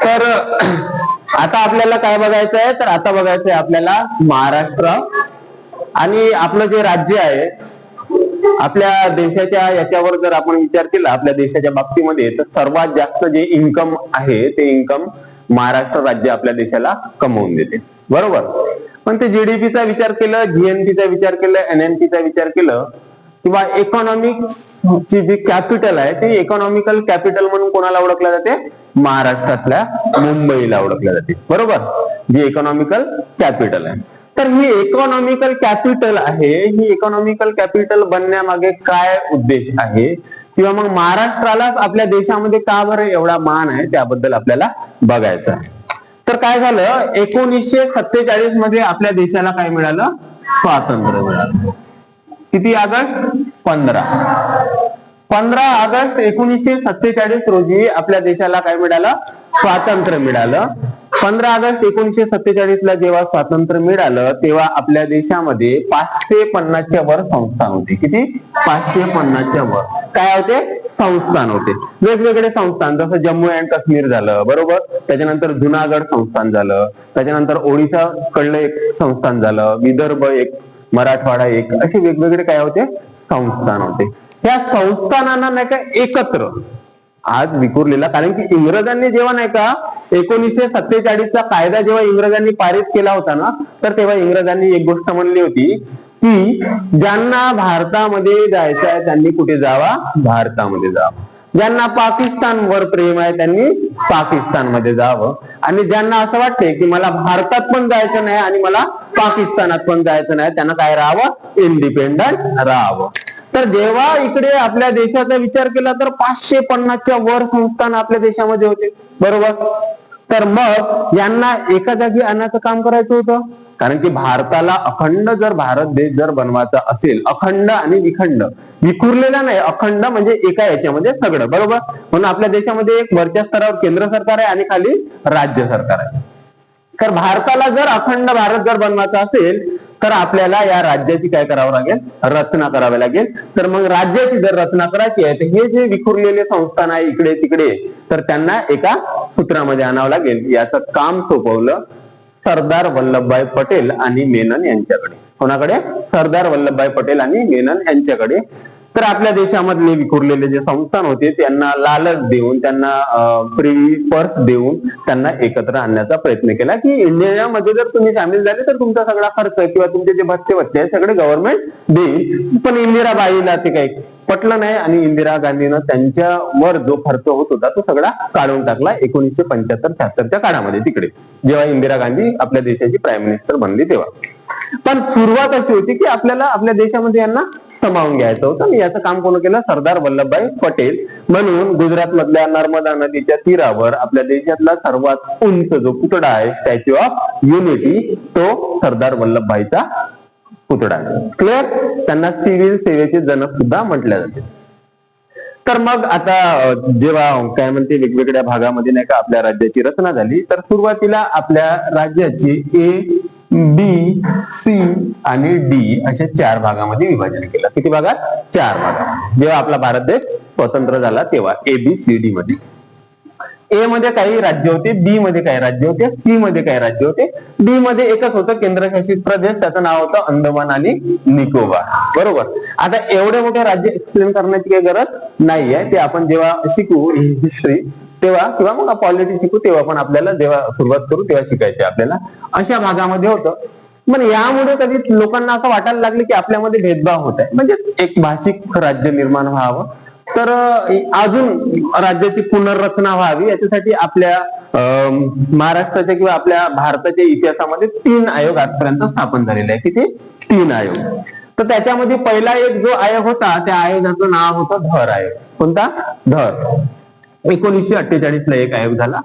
तर आता आपल्याला काय बघायचं आहे, तर आता बघायचं आहे आपल्याला महाराष्ट्र आणि आपलं जे राज्य आहे, आपल्या देशाच्या याच्यावर जर आपण विचार केला, आपल्या देशाच्या बाबतीमध्ये, तर सर्वात जास्त जे इन्कम आहे ते इन्कम महाराष्ट्र राज्य आपल्या देशाला कमवून देते, बरोबर. पण ते जीडीपीचा विचार केलं, जीएनपीचा विचार केलं, एनएनपीचा विचार केलं, किंवा इकॉनॉमिक ची जी कॅपिटल आहे ती इकॉनॉमिकल कॅपिटल म्हणून कोणाला ओळखल्या जाते, महाराष्ट्रातल्या मुंबईला ओळखल्या जाते, बरोबर, जी इकॉनॉमिकल कॅपिटल आहे. तर ही इकॉनॉमिकल कॅपिटल आहे, ही इकॉनॉमिकल कॅपिटल बनण्यामागे काय उद्देश आहे, किंवा मग महाराष्ट्रालाच आपल्या देशामध्ये का बरं एवढा मान आहे, त्याबद्दल आपल्याला बघायचं आहे. तर काय झालं, 1947 मध्ये आपल्या देशाला काय मिळालं, स्वातंत्र्य मिळालं. किती ऑगस्ट, 15 ऑगस्ट 1947 रोजी आपल्या देशाला काय मिळालं, स्वातंत्र्य मिळालं. 15 ऑगस्ट 1947 ला जेव्हा स्वातंत्र्य मिळालं तेव्हा आपल्या देशामध्ये 550च्या वर संस्थान होते. किती, 550च्या वर काय होते, संस्थान होते, वेगवेगळे संस्थान. जसं जम्मू अँड काश्मीर झालं, बरोबर, त्याच्यानंतर जुनागड संस्थान झालं, त्याच्यानंतर ओडिशा कडलं एक संस्थान झालं, विदर्भ एक, मराठवाडा एक, असे वेगवेगळे काय होते, संस्थान होते. त्या संस्थानांना नाही का एकत्र आज विखुरलेला, कारण की इंग्रजांनी जेव्हा नाही का 1947 चा कायदा जेव्हा इंग्रजांनी पारित केला होता ना, तर तेव्हा इंग्रजांनी एक गोष्ट म्हणली होती की ज्यांना भारतामध्ये जायचं आहे त्यांनी कुठे जावा, भारतामध्ये जावं. ज्यांना पाकिस्तानवर प्रेम आहे त्यांनी पाकिस्तानमध्ये जावं, आणि ज्यांना असं वाटतंय की मला भारतात पण जायचं नाही आणि मला पाकिस्तानात पण जायचं नाही, त्यांना काय राहावं, इंडिपेंडंट राहावं. तर जेव्हा इकडे आपल्या देशाचा विचार केला तर 550च्या वर संस्थान आपल्या देशामध्ये होते, बरोबर. तर मग यांना एका जागी आणण्याचं काम करायचं होतं, कारण की भारताला अखंड जर भारत देश जर बनवायचा असेल, अखंड आणि विखंड, विखुरलेला नाही, अखंड म्हणजे एका याच्यामध्ये सगळं, बरोबर. म्हणून आपल्या देशामध्ये एक वरच्या स्तरावर केंद्र सरकार आहे आणि खाली राज्य सरकार आहे. तर भारताला जर अखंड भारत जर बनवायचा असेल तर आपल्याला या राज्याची काय करावं लागेल, रचना करावी लागेल. तर मग राज्याची जर रचना करायची आहे तर हे जे विखुरलेले संस्थान आहे इकडे तिकडे, तर त्यांना एका सूत्रामध्ये आणावं लागेल. याचं काम सोपवलं सरदार वल्लभभाई पटेल आणि मेनन यांच्याकडे. कोणाकडे, सरदार वल्लभभाई पटेल आणि मेनन यांच्याकडे. तर आपल्या देशामधले विखुरलेले जे संस्थान होते त्यांना लालच देऊन, त्यांना फ्री पर्स देऊन त्यांना एकत्र आणण्याचा प्रयत्न केला की इंडियामध्ये जर तुम्ही सामील झाले तर तुमचा सगळा खर्च किंवा तुमचे जे भत्ते आहे सगळे गव्हर्नमेंट देईल. पण इंदिराबाईला ते काही पटलं नाही आणि इंदिरा गांधीनं त्यांच्यावर जो खर्च होत होता तो सगळा काढून टाकला 1975-76च्या काळामध्ये, तिकडे जेव्हा इंदिरा गांधी आपल्या देशाची प्राईम मिनिस्टर बनली तेव्हा. पण सुरुवात अशी होती की आपल्याला आपल्या देशामध्ये यांना समावून घ्यायचं होतं. याचं काम कोण केलं, सरदार वल्लभभाई पटेल. म्हणून गुजरात मधल्या नर्मदा नदीच्या तीरावर आपल्या देशातला सर्वात उंच जो पुतळा आहे, स्टॅच्यू ऑफ युनिटी, तो सरदार वल्लभभाईचा पुतळा आहे. क्लिअर. त्यांना सिव्हिल सेवेचे जनक सुद्धा म्हटले जाते. तर मग आता जेव्हा काय म्हणते वेगवेगळ्या भागामध्ये नाही का आपल्या राज्याची रचना झाली, तर सुरुवातीला आपल्या राज्याची ए, बी, सी आणि डी अशा 4 भागामध्ये विभाजन केलं. किती भागात, 4 भागात. जेव्हा आपला भारत देश स्वतंत्र झाला तेव्हा ए, बी, सी, डी मध्ये. ए मध्ये काही राज्य होते, बी मध्ये काही राज्य होते, सी मध्ये काही राज्य होते, डी मध्ये एकच होतं केंद्रशासित प्रदेश, त्याचं नाव होतं अंदमान आणि निकोबार, बरोबर. आता एवढे मोठे राज्य एक्सप्लेन करण्याची काही गरज नाहीये, ते आपण जेव्हा शिकू हिस्ट्री तेव्हा किंवा मग पॉलिटिक्स शिकू तेव्हा पण आपल्याला जेव्हा सुरुवात करू तेव्हा शिकायचे आपल्याला. अशा भागामध्ये होतं. पण यामुळे कधी लोकांना असं वाटायला लागले की आपल्यामध्ये भेदभाव होत आहे, म्हणजे एक भाषिक राज्य निर्माण व्हावं, तर अजून राज्याची पुनर्रचना व्हावी याच्यासाठी आपल्या महाराष्ट्राच्या किंवा आपल्या भारताच्या इतिहासामध्ये 3 आयोग आजपर्यंत स्थापन झालेले आहे. किती, 3 आयोग. तर त्याच्यामध्ये पहिला एक जो आयोग होता त्या आयोगाचं नाव होतं धर आयोग. कोणता, धर. 1948 ला एक आयोग झाला,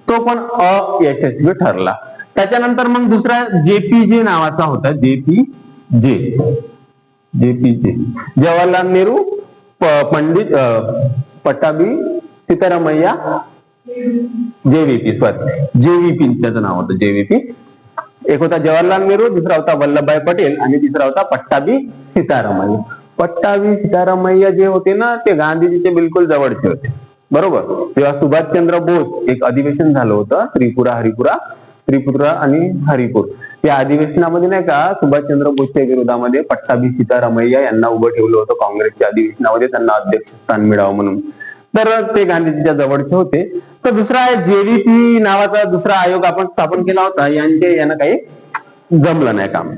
तो पण अयशस्वी ठरला. त्याच्यानंतर मग दुसरा जेपीजे नावाचा होता, जेपीजे, जवाहरलाल नेहरू, पंडित पट्टाभी सीतारामय्या, जेव्हीपी, जेव्हीपी त्याचं नाव होतं, जेव्हीपी. एक होता जवाहरलाल नेहरू, दुसरा होता वल्लभभाई पटेल आणि तिसरा होता पट्टाभी सीतारामय्या. पट्टाभी सीतारामय्या जे होते ना ते गांधीजीचे बिलकुल जवळचे होते, बरोबर. तेव्हा सुभाषचंद्र बोस एक अधिवेशन झालं होतं, त्रिपुरा आणि हरिपूर. या अधिवेशनामध्ये नाही का सुभाषचंद्र बोसच्या विरोधामध्ये पट्टाभी सीतारामय्या यांना उभं ठेवलं होतं काँग्रेसच्या अधिवेशनामध्ये, त्यांना अध्यक्षस्थान मिळावं म्हणून. तर ते गांधीजीच्या जवळचे होते. तर दुसरा जेडीपी नावाचा दुसरा आयोग आपण स्थापन केला होता, यांना काही जमलं नाही काम.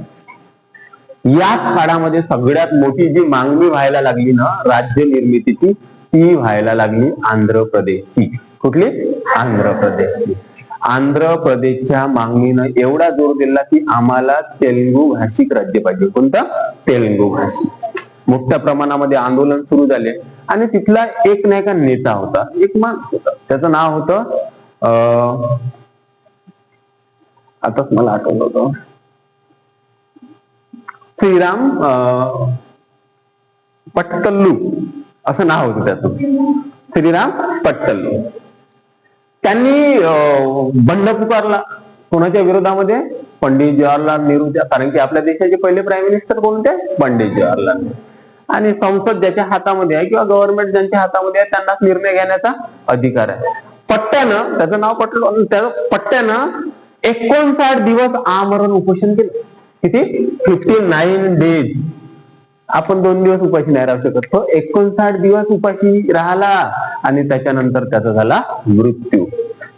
याच काळामध्ये सगळ्यात मोठी जी मागणी व्हायला लागली ना राज्य निर्मितीची, ती व्हायला लागली आंध्र प्रदेशची. कुठली? आंध्र प्रदेशची. आंध्र प्रदेशच्या मागणीनं एवढा जोर दिला की आम्हाला तेलुगू भाषिक राज्य पाहिजे. कोणतं? तेलुगू भाषिक. मोठ्या प्रमाणामध्ये आंदोलन सुरू झाले आणि तिथला एक नाही का नेता होता, एक माणूस होता, त्याचं नाव होतं आताच मला आठवलं होतं, श्रीराम पट्टल्लू असं नाव होतं त्याचं, श्रीराम पट्टल्लू. त्यांनी बंड पुकारला. कोणाच्या विरोधामध्ये? पंडित जवाहरलाल नेहरूच्या. कारण की आपल्या देशाचे पहिले प्राईम मिनिस्टर कोणते? पंडित जवाहरलाल नेहरू. आणि संसद ज्याच्या हातामध्ये आहे किंवा गव्हर्नमेंट ज्यांच्या हातामध्ये आहे त्यांनाच निर्णय घेण्याचा अधिकार आहे. पट्ट्यानं, त्याचं नाव पट्ट्यानं 59 दिवस आमरण उपोषण केलं. किती? 59 डेज. आपण 2 दिवस उपाशी नाही राहू शकत. तो 59 दिवस उपाशी राहिला आणि त्याच्यानंतर त्याचा झाला मृत्यू.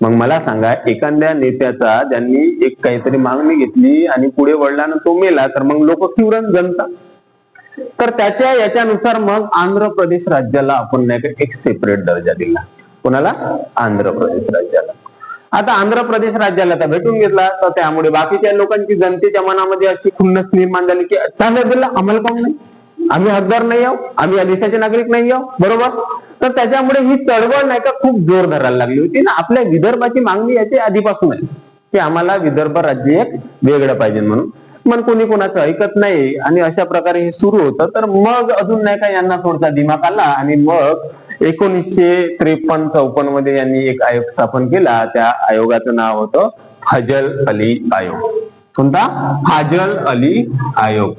मग मला सांगा, एखाद्या नेत्याचा ज्यांनी एक काहीतरी मागणी घेतली आणि पुढे वळल्यानं तो मेला, तर मग लोक किवरण जनता. तर त्याच्या याच्यानुसार मग आंध्र प्रदेश राज्याला आपण नाही का एक सेपरेट दर्जा दिला. कोणाला? आंध्र प्रदेश राज्याला. आता आंध्र प्रदेश राज्याला तर भेटून घेतला, तर त्यामुळे बाकीच्या लोकांची जनतेच्या मनामध्ये अशी खुन्नस निर्माण झाली की त्याला अंमल काऊन नाही, आम्ही हकदार नाही आहोत, आम्ही या देशाचे नागरिक नाही आहोत. बरोबर. तर त्याच्यामुळे ही चळवळ नाही का खूप जोर धरायला लागली होती ना. आपल्या विदर्भाची मागणी याची आधीपासून आहे की आम्हाला विदर्भ राज्य एक वेगळं पाहिजे म्हणून. मग कोणी कोणाचं ऐकत नाही आणि अशा प्रकारे हे सुरू होतं. तर मग अजून नाही का यांना थोडासा दिमाग आला आणि मग 1953-54 मध्ये यांनी एक आयोग स्थापन केला. त्या आयोगाचं नाव होतं फाजल अली आयोग. कोणता? फाजल अली आयोग.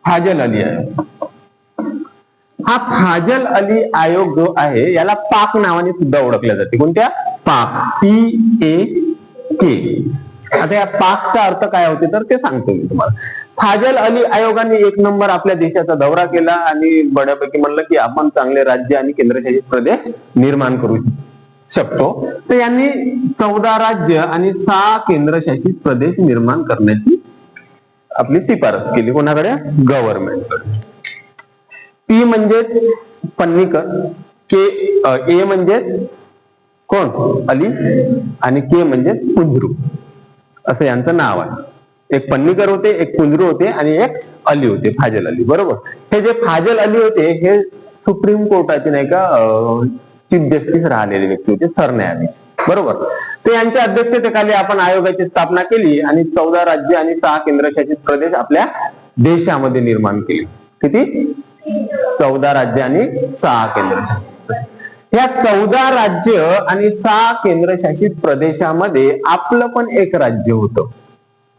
फाजल अली आयोग. हा फाजल अली आयोग जो आहे याला पाक नावाने सुद्धा ओळखल्या जाते. कोणत्या? पाक. PAK. आता या पाकचा अर्थ काय होते तर ते सांगतो मी तुम्हाला. फाजल अली आयोगाने 1 नंबर आपल्या देशाचा दौरा केला आणि बऱ्यापैकी म्हणलं की आपण चांगले राज्य आणि केंद्रशासित प्रदेश निर्माण करू शकतो. तर यांनी 14 राज्य आणि 6 केंद्रशासित प्रदेश निर्माण करण्याची आपली शिफारस केली. कोणाकडे? गव्हर्नमेंटकडे. P म्हणजेच पन्नीकर, A म्हणजे कोण? अली, आणि K म्हणजे कुंजरू, असं यांचं नाव आहे. एक पन्नीकर होते, एक कुंजरू होते आणि एक अली होते, फाजल अली. बरोबर. हे जे फाजल अली होते हे सुप्रीम कोर्टाचे नाही का चीफ जस्टिस राहिलेले व्यक्ती होते, सरन्यायाधीश. बरोबर. तर यांच्या अध्यक्षतेखाली आपण आयोगाची स्थापना केली आणि 14 राज्य आणि 6 केंद्रशासित प्रदेश आपल्या देशामध्ये निर्माण केले. किती? 14 राज्य आणि 6 केंद्रशासित. या 14 राज्य आणि 6 केंद्रशासित प्रदेशामध्ये आपलं पण एक राज्य होतं.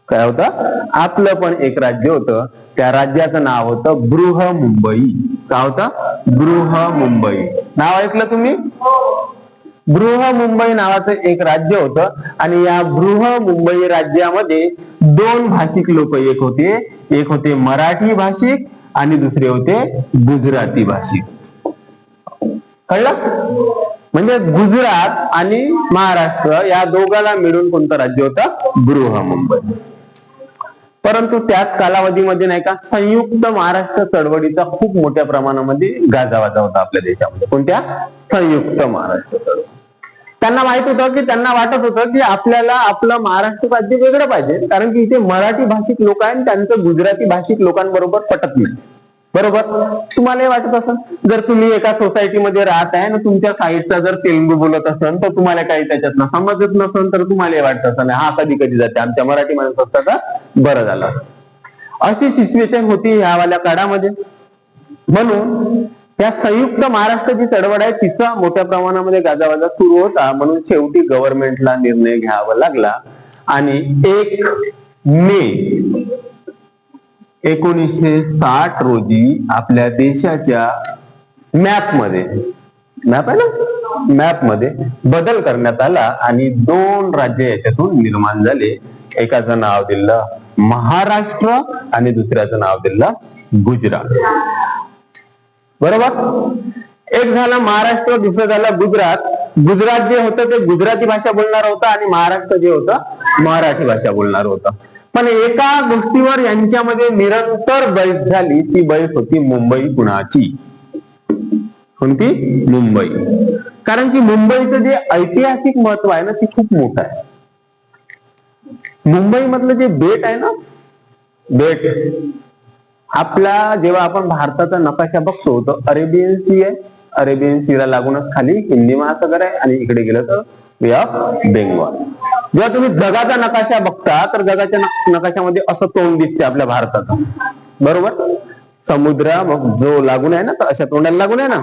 काय होतं? आपलं पण एक राज्य होतं. त्या राज्याचं नाव होतं बृहमुंबई. काय होतं? बृहमुंबई. नाव ऐकलं तुम्ही? बृहमुंबई नावाचं एक राज्य होतं आणि या बृहमुंबई राज्यामध्ये 2 भाषिक लोक एक होते मराठी भाषिक आणि दुसरे होते गुजराती भाषिक. कळलं? म्हणजे गुजरात आणि महाराष्ट्र या दोघाला मिळून कोणतं राज्य होतं? बृहमुंबई. परंतु त्याच कालावधीमध्ये नाही का संयुक्त महाराष्ट्र चळवळीचा खूप मोठ्या प्रमाणामध्ये गाजावाजा होता आपल्या देशामध्ये. कोणत्या? संयुक्त महाराष्ट्र चळवळ. त्यांना माहित होतं की त्यांना वाटत होतं की आपल्याला आपलं महाराष्ट्र राज्य वेगळं पाहिजे, कारण की इथे मराठी भाषिक लोक आहेत, त्यांचं गुजराती भाषिक लोकांबरोबर पटत नाही. बरोबर. तुम्हाला वाटत असेल, जर तुम्ही एका सोसायटीमध्ये राहत आहे ना, तुमच्या साईडचा जर तेलुगू बोलत असेल तर तुम्हाला काही त्याच्यातनं समजत नसेल तर तुम्हाला वाटत असेल हा कधी कधी जाते, आमच्या मराठी माणूस असता तर बरं झालं. अशी सिच्युएशन होती यावाल्या काळामध्ये. म्हणून या संयुक्त महाराष्ट्राची चळवळ आहे तिचा मोठ्या प्रमाणामध्ये गाजावाजा सुरू होता. म्हणून शेवटी गव्हर्नमेंटला निर्णय घ्यावा लागला आणि 1 मे 1960 रोजी आपल्या देशाच्या मॅप आहे ना, मॅप मध्ये बदल करण्यात आला आणि 2 राज्य याच्यातून निर्माण झाले. एकाचं नाव दिलं महाराष्ट्र आणि दुसऱ्याचं नाव दिलं गुजरात. बरोबर. एक झालं महाराष्ट्र, दुसरं झालं गुजरात. गुजरात जे होतं ते गुजराती भाषा बोलणार होतं आणि महाराष्ट्र जे होतं मराठी भाषा बोलणार होतं. पण एका गोष्टीवर यांच्यामध्ये निरंतर बहस झाली. ती बहस होती मुंबई कुणाची. कोणती? मुंबई. कारण की मुंबईचं जे ऐतिहासिक महत्व आहे ना ते खूप मोठं आहे. मुंबई मधलं जे बेट आहे ना, बेट आपला जेव्हा आपण भारताचा नकाशा बघतो तर अरेबियन सी आहे. अरेबियन सीला लागूनच खाली हिंदी महासागर आहे आणि इकडे गेलं तर बे ऑफ बेंगॉल. जेव्हा तुम्ही जगाचा नकाशा बघता तर जगाच्या नकाशामध्ये असं तोंड दिसते आपल्या भारताचं. बरोबर. समुद्र मग जो लागून आहे ना तर अशा तोंडाला लागून आहे ना.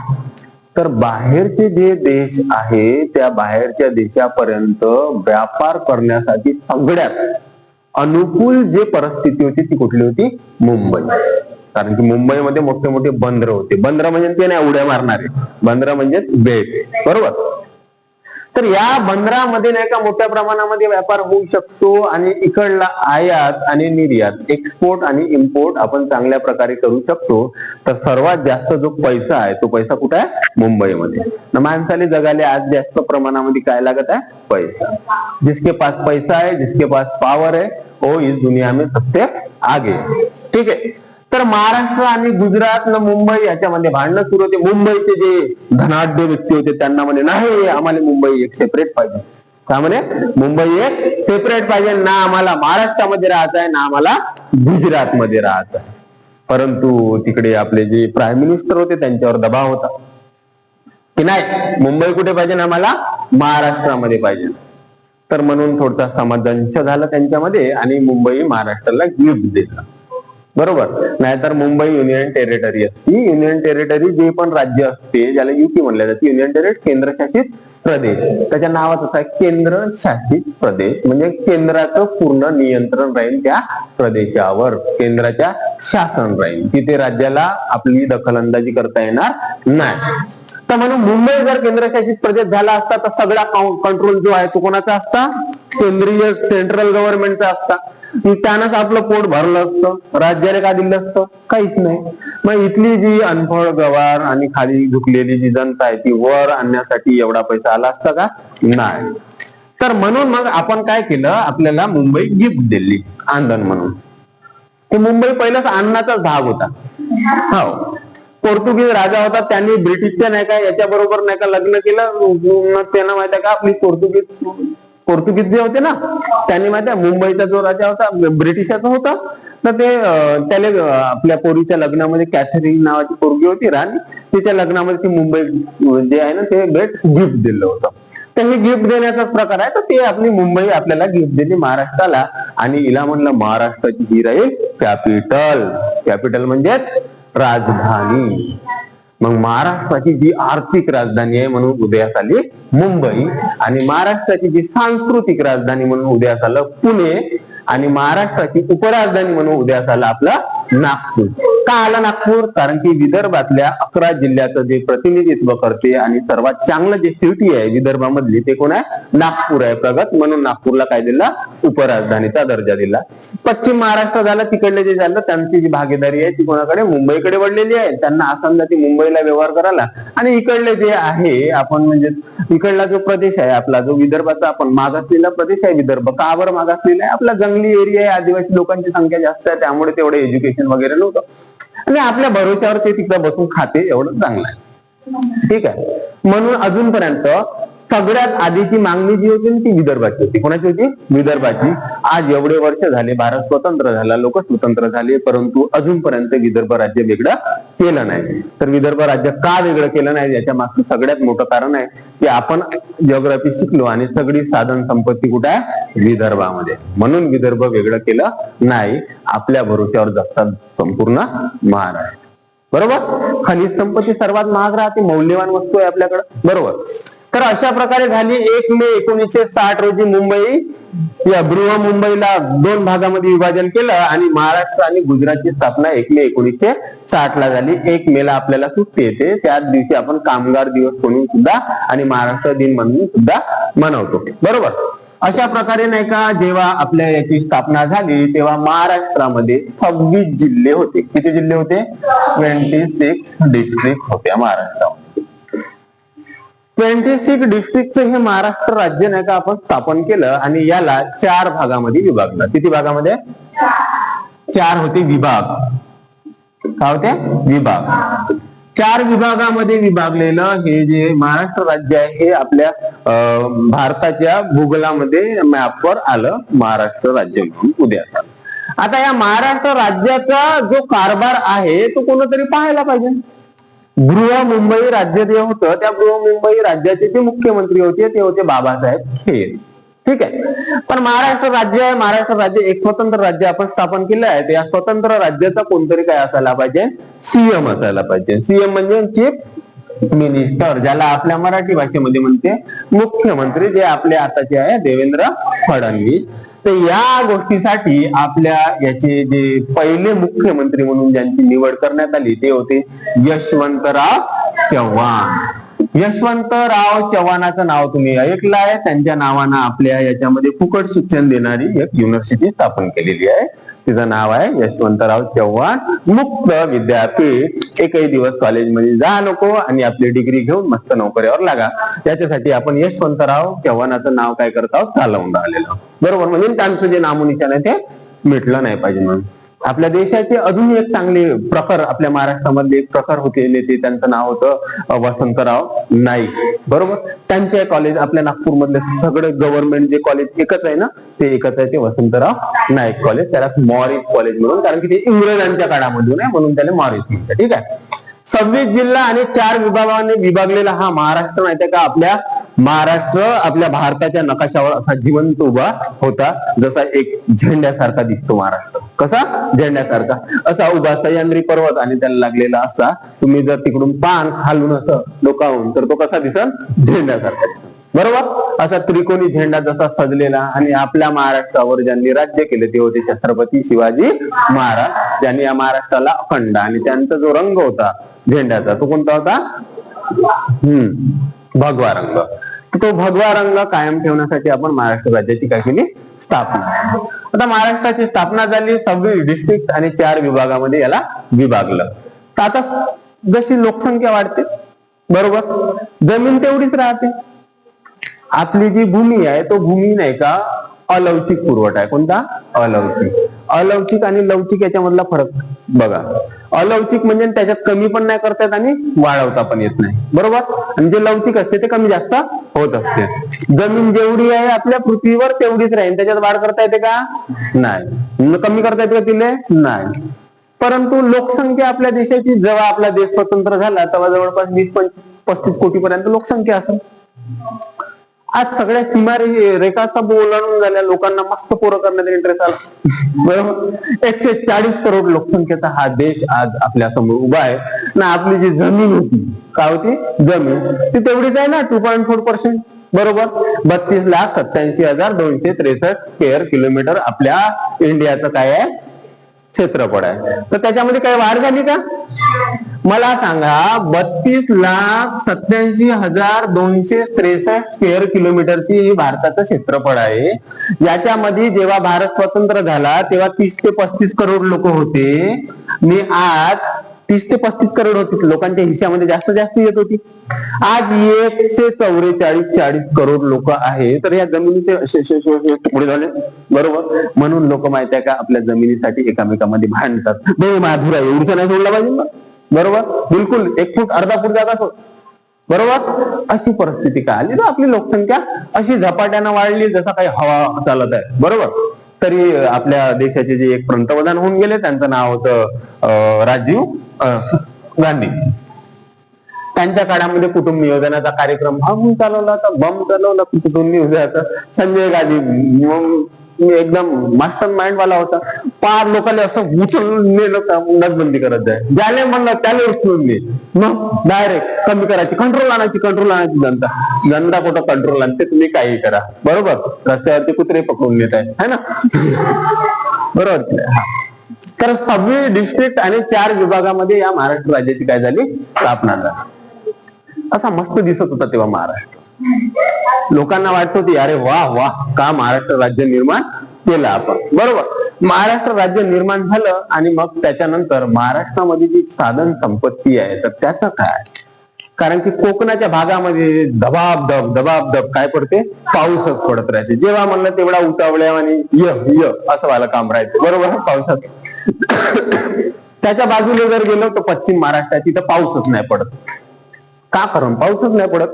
तर बाहेरचे जे देश आहे त्या बाहेरच्या देशापर्यंत व्यापार करण्यासाठी सगळ्यात अनुकूल जे परिस्थिती होती ती कुठली होती? मुंबई. कारण की मुंबईमध्ये मोठे मोठे बंदर होते. बंदर म्हणजे ते नाही उड्या मारणारे, बंदर म्हणजे बेट. बरोबर. तर या बंदरामध्ये नाही का मोठ्या प्रमाणामध्ये व्यापार होऊ शकतो आणि इकडला आयात आणि निर्यात, एक्सपोर्ट आणि इम्पोर्ट आपण चांगल्या प्रकारे करू शकतो. तर सर्वात जास्त जो पैसा आहे तो पैसा कुठे आहे? मुंबईमध्ये. माणसाला जगाले आज जास्त प्रमाणामध्ये काय लागत आहे? पैसा. जिसके पास पैसा है, जिसके पास पावर है, वो इस दुनिया में सबसे आगे. ठीक आहे. तर महाराष्ट्र आणि गुजरात न मुंबई याच्यामध्ये भांडणं सुरू होते. मुंबईचे जे धनाढ्य व्यक्ती होते त्यांना म्हणे नाही आम्हाला मुंबई एक सेपरेट पाहिजे. का म्हणे? मुंबई एक सेपरेट पाहिजे. ना आम्हाला महाराष्ट्रामध्ये राहायचं आहे ना आम्हाला गुजरातमध्ये राहायचं आहे. परंतु तिकडे आपले जे प्राईम मिनिस्टर होते त्यांच्यावर दबाव होता की नाही मुंबई कुठे पाहिजे? आम्हाला महाराष्ट्रामध्ये पाहिजे. तर म्हणून थोडसा समाधानश झालं त्यांच्यामध्ये आणि मुंबई महाराष्ट्राला गिफ्ट दिलं. बरोबर. नाहीतर मुंबई युनियन टेरिटरी असते. युनियन टेरिटरी जे पण राज्य असते ज्याला युटी म्हणलं जाते, युनियन टेरिटरी केंद्रशासित प्रदेश. त्याच्या नावात असं आहे केंद्र शासित प्रदेश. म्हणजे केंद्राचं पूर्ण नियंत्रण राहील त्या प्रदेशावर, केंद्राच्या शासन राहील. तिथे राज्याला आपली दखलंदाजी करता येणार नाही. तर म्हणून मुंबई जर केंद्रशासित प्रदेश झाला असता तर सगळा कंट्रोल जो आहे तो कोणाचा असता? केंद्रीय सेंट्रल गव्हर्नमेंटचा असता. त्यानंच आपलं पोट भरलं असतं. राज्याने का दिलं असतं? काहीच नाही. मग इथली जी अनफळ गवार आणि खाली झुकलेली जी जनता आहे ती वर आणण्यासाठी एवढा पैसा आला असता का? नाही. तर म्हणून मग आपण काय केलं? आपल्याला मुंबई गिफ्ट दिली आंदण म्हणून. ते मुंबई पहिलाच अन्नाचाच भाग होता. हो. पोर्तुगीज राजा होता त्यांनी ब्रिटिशच्या नाही का याच्या बरोबर नाही का लग्न केलं. त्यांना माहिती आहे का आपली पोर्तुगीज जे होते ना त्यांनी माहिती आहे मुंबईचा जो राजा होता ब्रिटिशाचा होता तर ते त्याला आपल्या पोरीच्या लग्नामध्ये कॅथरीन नावाची पोरगी होती राणी, तिच्या लग्नामध्ये ती मुंबई जे आहे ना ते भेट गिफ्ट दिलं होतं. तर हे गिफ्ट देण्याचाच प्रकार आहे. तर ते आपली मुंबई आपल्याला गिफ्ट दिली महाराष्ट्राला आणि हिला म्हणलं महाराष्ट्राची ही राहील कॅपिटल. कॅपिटल म्हणजे राजधानी. मग महाराष्ट्राची जी आर्थिक राजधानी आहे म्हणून उदयास आली मुंबई आणि महाराष्ट्राची जी सांस्कृतिक राजधानी म्हणून उदयास आलं पुणे आणि महाराष्ट्राची उपराजधानी म्हणून उदयास आलं आपलं नागपूर. का आलं नागपूर? कारण की विदर्भातल्या 11 जिल्ह्याचं जे प्रतिनिधित्व करते आणि सर्वात चांगलं जे सिटी आहे विदर्भामधली ते कोण आहे? नागपूर आहे प्रगत. म्हणून नागपूरला काय दिला? उपराजधानीचा दर्जा दिला. पश्चिम महाराष्ट्र झालं तिकडले जे झालं त्यांची जी भागीदारी आहे ती कोणाकडे? मुंबईकडे वळलेली आहे. त्यांना असं ती मुंबईला व्यवहार करायला आणि इकडले जे आहे आपण म्हणजे इकडला जो प्रदेश आहे आपला जो विदर्भाचा आपण मागासलेला प्रदेश आहे विदर्भ. का बरं मागासलेला आहे? आपला जंगली एरिया आहे, आदिवासी लोकांची संख्या जास्त आहे त्यामुळे तेवढं एज्युकेशन वगैरे नव्हतं आणि आपल्या भरोश्यावर ते तिकडे बसून खाते एवढं चांगलं आहे. ठीक आहे. म्हणून अजूनपर्यंत सगळ्यात आधीची मागणी जी होती ती विदर्भाची होती. कोणाची होती? विदर्भाची. आज एवढे वर्ष झाले भारत स्वतंत्र झाला, लोक स्वतंत्र झाले, परंतु अजूनपर्यंत विदर्भ राज्य वेगळं केलं नाही. तर विदर्भ राज्य का वेगळं केलं नाही याच्या मागचं सगळ्यात मोठं कारण आहे की आपण जिओग्राफी शिकलो आणि सगळी साधन संपत्ती कुठे आहे? विदर्भामध्ये. म्हणून विदर्भ वेगळं केलं नाही. आपल्या भरोश्यावर जगतात संपूर्ण महाराष्ट्र. बरोबर. खनिज संपत्ती सर्वात महाग राहते, मौल्यवान वस्तू आहे आपल्याकडे. बरोबर. तर अशा प्रकारे झाली 1 मे 1960 रोजी मुंबई या बृहमुंबईला 2 भागामध्ये विभाजन केलं आणि महाराष्ट्र आणि गुजरातची स्थापना 1 मे 1960 ला झाली. 1 मे ला आपल्याला सुट्टी येते. त्याच दिवशी आपण कामगार दिवस म्हणून सुद्धा आणि महाराष्ट्र दिन म्हणून सुद्धा मनवतो. बरोबर. अशा प्रकारे नाही का, जेव्हा आपल्या याची स्थापना झाली तेव्हा महाराष्ट्रामध्ये 26 जिल्हे होते. किती जिल्हे होते? 26 डिस्ट्रिक्ट होत्या महाराष्ट्रामध्ये. 26 डिस्ट्रिक्टचं हे महाराष्ट्र राज्य नाही का आपण स्थापन केलं आणि याला 4 भागामध्ये विभागलं. किती भागामध्ये? 4 होते विभाग. काय होते? विभाग. 4 विभागामध्ये विभागलेलं हे जे महाराष्ट्र राज्य आहे हे आपल्या भारताच्या भूगोलामध्ये मॅपवर आलं महाराष्ट्र राज्य म्हणून उद्या. आता या महाराष्ट्र राज्याचा जो कारभार आहे तो कोणतरी पाहायला पाहिजे. बृहमुंबई राज्य जे होतं त्या बृहमुंबई राज्याचे जे मुख्यमंत्री होते ते होते बाबासाहेब खेर. ठीक आहे. पण महाराष्ट्र राज्य आहे, महाराष्ट्र राज्य एक स्वतंत्र राज्य आपण स्थापन केलं आहे. तर या स्वतंत्र राज्याचा कोणतरी काय असायला पाहिजे? सीएम असायला पाहिजे. सीएम म्हणजे चीफ मिनिस्टर, ज्याला आपल्या मराठी भाषेमध्ये म्हणते मुख्यमंत्री, जे आपले आताचे आहे देवेंद्र फडणवीस. तर या गोष्टीसाठी आपल्या याचे जे पहिले मुख्यमंत्री म्हणून ज्यांची निवड करण्यात आली ते होते यशवंतराव चव्हाण. यशवंतराव चव्हाणाचं नाव तुम्ही ऐकलं आहे. त्यांच्या नावानं आपल्या याच्यामध्ये फुकट शिक्षण देणारी एक युनिव्हर्सिटी स्थापन केलेली आहे. तिचं नाव आहे यशवंतराव चव्हाण मुक्त विद्यापीठ. एकही दिवस कॉलेजमध्ये जा नको आणि आपली डिग्री घेऊन मस्त नोकरीवर लागा. याच्यासाठी आपण यशवंतराव चव्हाणाचं नाव काय करत आहोत? चालवून राहिलेलं. बरोबर. म्हणजे त्यांचं जे नामोनिशाण आहे ते मिटलं नाही पाहिजे म्हणून. आपल्या देशाचे अजून एक चांगले प्रखर आपल्या महाराष्ट्रामध्ये एक प्रखर होते नेते, त्यांचं नाव होतं वसंतराव नाईक. बरोबर. त्यांचे कॉलेज आपल्या नागपूरमधले सगळे गव्हर्नमेंट जे कॉलेज एकच आहे ना, ते एकच आहे, ते वसंतराव नाईक कॉलेज. त्याला मॉरिस कॉलेज म्हणून, कारण की ते इंग्रजांच्या काळामधून आहे म्हणून त्याला मॉरिस म्हणतात. ठीक आहे. 26 जिल्हा आणि 4 विभागाने विभागलेला हा महाराष्ट्र माहितीये का, आपल्या महाराष्ट्र आपल्या भारताच्या नकाशावर असा जिवंत उभा होता. जसा एक झेंड्यासारखा दिसतो महाराष्ट्र. कसा? झेंड्यासारखा असा उभा, सह्याद्री पर्वत आणि त्याला लागलेला असा. तुम्ही जर तिकडून पान खालून असं डोकावून तर तो कसा दिसल? झेंड्यासारखा दिसल. बरोबर. असा त्रिकोणी झेंडा जसा सजलेला. आणि आपल्या महाराष्ट्रावर ज्यांनी राज्य केले ते होते छत्रपती शिवाजी महाराज, ज्यांनी या महाराष्ट्राला अखंड, आणि त्यांचा जो रंग होता झेंड्याचा तो कोणता होता? भगवा रंग. तो भगवा रंग कायम ठेवण्यासाठी आपण महाराष्ट्र राज्याची काय केली? स्थापना. आता महाराष्ट्राची स्थापना झाली. 26 डिस्ट्रिक्ट आणि 4 विभागामध्ये याला विभागलं. तर आता जशी लोकसंख्या वाढते, बरोबर, जमीन तेवढीच राहते. आपली जी भूमी आहे तो भूमी नाही का अलौकिक पुरवठा आहे. कोणता? अलौकिक. अलौकिक आणि लवचिक याच्यामधला फरक बघा. अलौकिक म्हणजे त्याच्यात कमी पण नाही करता येत आणि वाढवता पण येत नाही. बरोबर. आणि जे लवचिक असते ते कमी जास्त होत असते. जमीन जेवढी आहे आपल्या पृथ्वीवर तेवढीच राहील. त्याच्यात वाढ करता येते का? नाही. कमी करता येते का तिले? नाही. परंतु लोकसंख्या आपल्या देशाची, जेव्हा आपला देश स्वतंत्र झाला तेव्हा जवळपास 20-35 कोटी पर्यंत लोकसंख्या असेल. आज सगळ्या सीमा रेखा सब ओलांडून झाल्या. लोकांना मस्त पोरं करण्यात इंटरेस्ट आला. बरोबर. 140 करोड लोकसंख्येचा हा देश आज आपल्या समोर उभा आहे ना. आपली जी जमीन होती, काय होती? जमीन ती तेवढीच आहे ना, 2.4%. बरोबर. 32,87,263 स्क्वेअर किलोमीटर आपल्या इंडियाचं काय आहे? क्षेत्रफळ आहे. तर त्याच्यामध्ये काही वाढ झाली का? मला सांगा. 32,87,263 स्क्वेअर किलोमीटरची ही भारताचं क्षेत्रफळ आहे. याच्यामध्ये जेव्हा भारत स्वतंत्र झाला तेव्हा 30 ते 35 करोड लोक होते. मी आज 30 ते 35 करोड होती. लोकांच्या हिश्श्यामध्ये जास्त येत होती. आज 144 करोड लोक आहे. तर या जमिनीचे पुढे झाले. बरोबर. म्हणून लोक माहिती आहे का आपल्या जमिनीसाठी एकामेकांमध्ये भांडतात. माधुरा एवढीच नाही सोडला पाहिजे ना. बरोबर. बिलकुल 1 फूट अर्धा फूट जागा सोड. बरोबर. अशी परिस्थिती काय आली ना, आपली लोकसंख्या अशी झपाट्यानं वाढली जसा काही हवा चालत आहे. बरोबर. तरी आपल्या देशाचे जे एक पंतप्रधान होऊन गेले त्यांचं नाव होतं राजीव गांधी. त्यांच्या काळामध्ये कुटुंब नियोजनाचा कार्यक्रम चालवला होता. बम चालवला. दोन्ही होत्या. संजय गांधी एकदम मास्टर माइंड वाला होता. पार लोकांना असं उचलून नेलं नसबंदी करत जाय, ज्याने म्हणलं त्याला उचलून दे, मग डायरेक्ट कमी करायची, कंट्रोल आणायची जनता कुठं कंट्रोल आणते, तुम्ही काही करा. बरोबर, रस्त्यावरती कुत्रे पकडून नेत आहे है ना. बरोबर. तर 26 डिस्ट्रिक्ट आणि 4 विभागामध्ये या महाराष्ट्र राज्याची काय झाली, स्थापना झाली. असा मस्त दिसत होता तेव्हा महाराष्ट्र. लोकांना वाटत होती अरे वा वा, का महाराष्ट्र राज्य निर्माण केलं आपण. बरोबर, महाराष्ट्र राज्य निर्माण झालं आणि मग त्याच्यानंतर महाराष्ट्रामध्ये जी साधन संपत्ती आहे तर त्याचं काय, कारण की कोकणाच्या भागामध्ये दबाब काय पडते, पाऊसच पडत राहते. जेव्हा म्हणलं तेवढा उतावळ्या आणि य असं व्हायला काम राहते. बरोबर, पावसात. त्याच्या बाजूला जर गेलो तर पश्चिम महाराष्ट्रात तिथं पाऊसच नाही पडत. का कारण पाऊसच नाही पडत.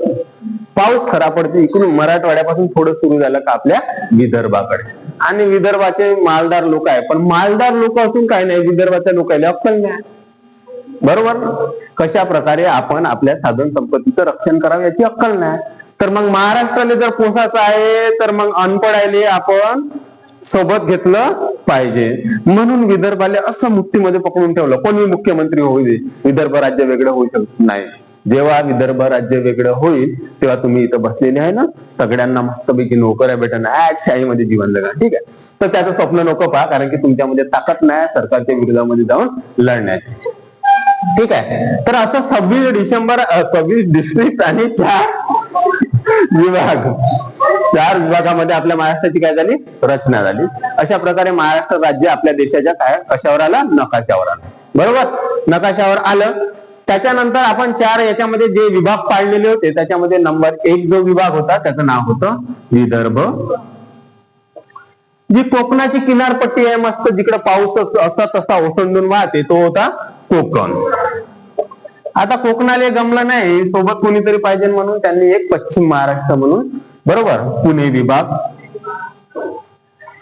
पाऊस खरा पडते इकडून मराठवाड्यापासून थोडं सुरू झालं का आपल्या विदर्भाकडे, आणि विदर्भाचे मालदार लोक आहे. पण मालदार लोक असून काय नाही, विदर्भाच्या लोकांना अक्कल नाही. बरोबर, कशा प्रकारे आपण आपल्या साधन संपत्तीचं रक्षण करावं याची अक्कल नाही. तर मग महाराष्ट्राला जर पोसायचं आहे तर मग अनपडायले आपण सोबत घेतलं पाहिजे. म्हणून विदर्भाला असं मुठ्ठीमध्ये पकडून ठेवलं. कोणी मुख्यमंत्री होऊ दे, विदर्भ राज्य वेगळं होऊ शकत नाही. जेव्हा विदर्भ राज्य वेगळं होईल तेव्हा तुम्ही इथं बसलेले आहे ना, सगळ्यांना मस्तपैकी नोकऱ्या भेटणार, शाहीमध्ये जीवन जगा. ठीक आहे, तर त्याचं स्वप्न नको पहा, कारण की तुमच्यामध्ये ताकद नाही सरकारच्या विरोधामध्ये जाऊन लढण्याची. ठीक आहे, तर असं 26 डिस्ट्रिक्ट आणि 4 विभागामध्ये आपल्या महाराष्ट्राची काय झाली, रचना झाली. अशा प्रकारे महाराष्ट्र राज्य आपल्या देशाच्या काय कशावर आलं, नकाशावर आलं. बरोबर, नकाशावर आलं. त्याच्यानंतर आपण 4 याच्यामध्ये जे विभाग पाडलेले होते त्याच्यामध्ये नंबर 1 जो विभाग होता त्याचं नाव होतं विदर्भ. जी कोकणाची किनारपट्टी आहे मस्त, जिकडे पाऊस असा तसा ओसंडून वाहते, तो होता कोकण. आता कोकणाला गमलं नाही, सोबत कोणीतरी पाहिजे म्हणून त्यांनी एक पश्चिम महाराष्ट्र म्हणून, बरोबर, पुणे विभाग.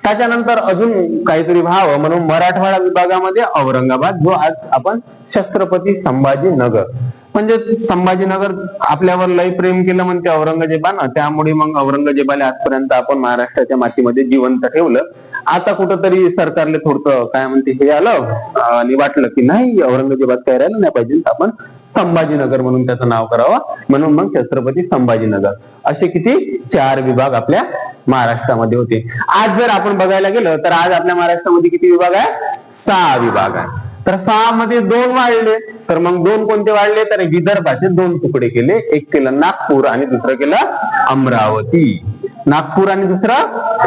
त्याच्यानंतर अजून काहीतरी व्हावं म्हणून मराठवाडा विभागामध्ये औरंगाबाद, जो आज आपण छत्रपती संभाजीनगर, म्हणजे संभाजीनगर आपल्यावर लय प्रेम केलं म्हणते औरंगजेबानं, त्यामुळे मग औरंगजेबाला आजपर्यंत आपण महाराष्ट्राच्या मातीमध्ये जिवंत ठेवलं. आता कुठंतरी सरकारले थोडं काय म्हणते हे आलं आणि वाटलं की नाही औरंगजेबात काय राहिलं नाही पाहिजे, आपण संभाजीनगर म्हणून त्याचं नाव करावं, म्हणून मग छत्रपती संभाजीनगर. असे किती 4 विभाग आपल्या महाराष्ट्रामध्ये होते. आज जर आपण बघायला गेलं तर आज आपल्या महाराष्ट्रामध्ये किती विभाग आहे, 6 विभाग आहे. तर 6 मध्ये 2 वाढले, तर मग 2 कोणते वाढले, तर विदर्भाचे 2 तुकडे केले. एक केलं नागपूर आणि दुसरं केलं अमरावती. नागपूर आणि दुसरं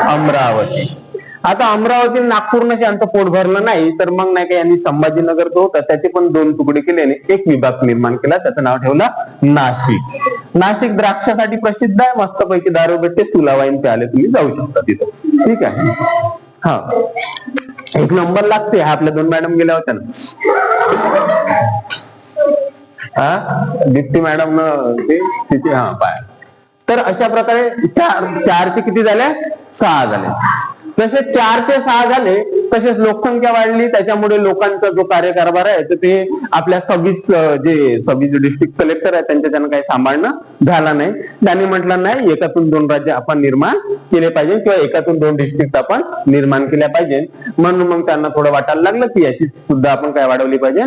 अमरावती. आता अमरावती नागपूरनं शांत पोट भरलं नाही, तर मग नाही का यांनी संभाजीनगर जो होता त्याचे पण 2 तुकडे केले आणि एक विभाग निर्माण केला, त्याचं नाव ठेवलं नाशिक. नाशिक द्राक्षासाठी प्रसिद्ध आहे, मस्तपैकी दारू भेटते, तुला वाईन प्याले तुम्ही जाऊ शकता तिथं. ठीक आहे, हा 1 नंबर लागते. हा आपल्या 2 मॅडम गेल्या होत्या ना, हा दीप्ती मॅडम तिथे, हा पाय. तर अशा प्रकारे 4चे किती झाले, 6 झाले. जसे 4 ते 6 झाले तसेच लोकसंख्या वाढली, त्याच्यामुळे लोकांचा जो कार्यकारभार आहे तर ते आपल्या 26 डिस्ट्रिक्ट कलेक्टर आहे त्यांना काही सांभाळणं झाला नाही. त्यांनी म्हटलं नाही, एकातून 2 राज्य आपण निर्माण केले पाहिजे किंवा एकातून 2 डिस्ट्रिक्ट आपण निर्माण केल्या पाहिजे. म्हणून मग त्यांना थोडं वाटायला लागलं की याची सुद्धा आपण काय वाढवली पाहिजे,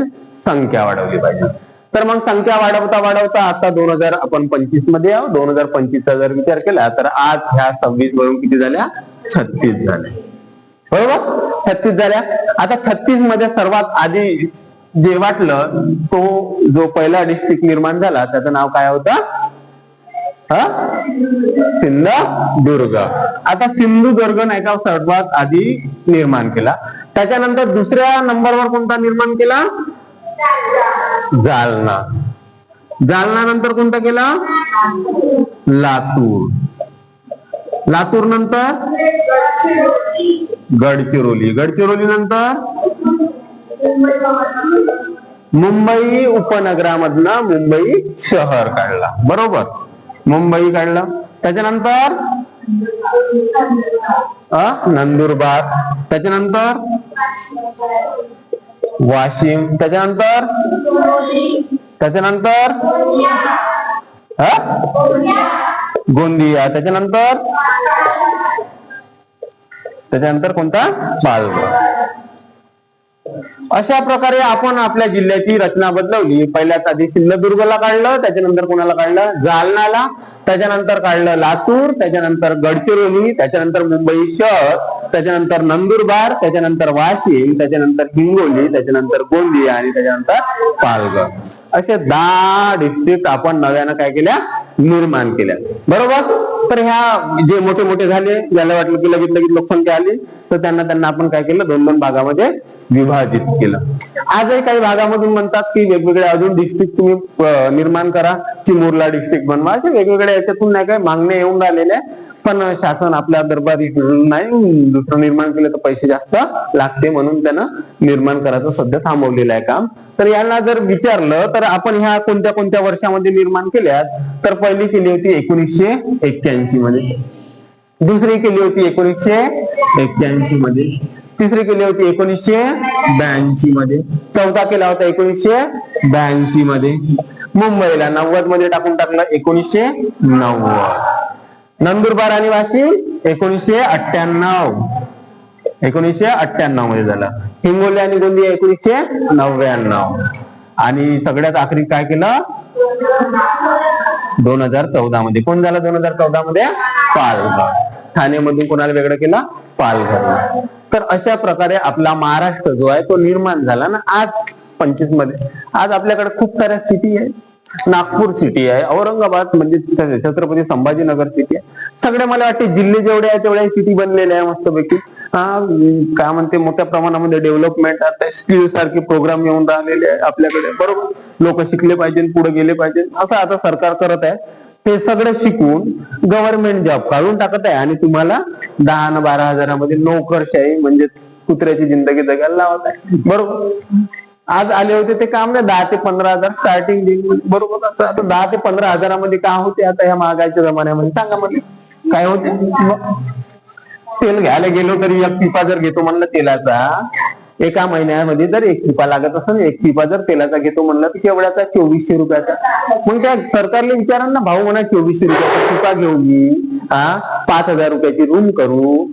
संख्या वाढवली पाहिजे. तर मग संख्या वाढवता आता 2025 मध्ये आहोत. 2025चा जर विचार केला तर आज ह्या 26 वरून किती झाल्या, 36 झाले. बरोबर, 36 झाल्या. आता 36 मध्ये सर्वात आधी जे वाटलं तो जो पहिला डिस्ट्रिक्ट निर्माण झाला त्याचं नाव काय होतं, सिंधुदुर्ग. आता सिंधुदुर्ग नाही का सर्वात आधी निर्माण केला. त्याच्यानंतर दुसऱ्या नंबरवर कोणता निर्माण केला, जालना. जालना नंतर कोणता केला, लातूर. लातूर नंतर गडचिरोली. गडचिरोली नंतर मुंबई उपनगरामधनं मुंबई शहर काढला. बरोबर, मुंबई काढला. त्याच्यानंतर नंदुरबार. त्याच्यानंतर वाशिम. त्याच्यानंतर गोंदिया. त्याच्यानंतर त्याच्यानंतर कोणता? पालघर. अशा प्रकारे आपण आपल्या जिल्ह्याची रचना बदलवली. पहिल्याच आधी सिंधुदुर्गला काढलं, त्याच्यानंतर कोणाला काढलं? जालनाला, त्याच्यानंतर काढलं लातूर, त्याच्यानंतर गडचिरोली, त्याच्यानंतर मुंबई शहर, त्याच्यानंतर नंदुरबार, त्याच्यानंतर वाशिम, त्याच्यानंतर हिंगोली, त्याच्यानंतर गोंदिया आणि त्याच्यानंतर पालघर. असे 10 डिस्ट्रिक्ट आपण नव्यानं काय केल्या? निर्माण केल्या. बरोबर. तर ह्या जे मोठे मोठे झाले, ज्याला वाटलं की लगेच लगेच लोकसंख्या आली, तर त्यांना आपण काय केलं? 2-2 भागामध्ये विभाजित केलं. आजही काही भागामधून म्हणतात की वेगवेगळे अजून डिस्ट्रिक्ट तुम्ही निर्माण करा, चिमूरला डिस्ट्रिक्ट बनवा, असे वेगवेगळ्या याच्यातून नाही काय मागण्या येऊन राहिलेल्या, पण शासन आपल्या दरबारी नाही, दुसरं निर्माण केलं तर पैसे जास्त लागते म्हणून त्यानं निर्माण करायचं सध्या थांबवलेलं आहे काम. तर यांना जर विचारलं तर आपण ह्या कोणत्या कोणत्या वर्षामध्ये निर्माण केल्यात, तर पहिली केली होती 1981 मध्ये, दुसरी केली होती 1981 मध्ये, तिसरी केली होती 1982 मध्ये, चौथा केला होता 1982 मध्ये, मुंबईला 90 मध्ये टाकून टाकलं 1990, नंदुरबार आणि वाशिम 1998 मध्ये झालं, हिंगोली आणि गोंदिया 1999 आणि सगळ्यात आखरी काय केलं? 2014 मध्ये. कोण झालं 2014 मध्ये? पालघर. ठाणेमधून कोणाला वेगळं केलं? पालघर. तर अशा प्रकारे आपला महाराष्ट्र जो आहे तो निर्माण झाला ना आज 25 मध्ये. आज आपल्याकडे खूप साऱ्या सिटी आहे. नागपूर सिटी आहे, औरंगाबाद म्हणजे छत्रपती संभाजीनगर सिटी आहे. सगळे मला वाटते जिल्हे जेवढे आहे तेवढ्या सिटी बनलेल्या आहे मस्तपैकी. काय म्हणते मोठ्या प्रमाणामध्ये डेव्हलपमेंट आता स्किल सारखे प्रोग्राम येऊन राहिलेले आहे आपल्याकडे. बरोबर. लोक शिकले पाहिजे, पुढे गेले पाहिजे, असं आता सरकार करत आहे. ते सगळं शिकून गव्हर्नमेंट जॉब काढून टाकत आहे आणि तुम्हाला 10 आणि 12 हजारामध्ये नोकरशाही म्हणजे कुत्र्याची जिंदगी जगायला लावत आहे. बरोबर. आज आले होते ते काम नाही 10 ते 15 हजार स्टार्टिंग देईल. बरोबर. आता 10 ते 15 हजारामध्ये काय होते आता या महागाईच्या जमान्यामध्ये? सांगा मला काय होते? तेल घ्यायला गेलो तरी 1 पिपा जर घेतो म्हणलं तेलाचा, एका महिन्यामध्ये जर 1 पिपा लागत असेल, 1 पिपा जर तेलाचा घेतो म्हणलं तर केवढ्याचा? 2400 रुपयाचा. मग त्या सरकारला विचारा ना भाऊ, म्हणा 2400 रुपयाचा पिपा घेऊ मी, 5000 रुपयाची रूम करू,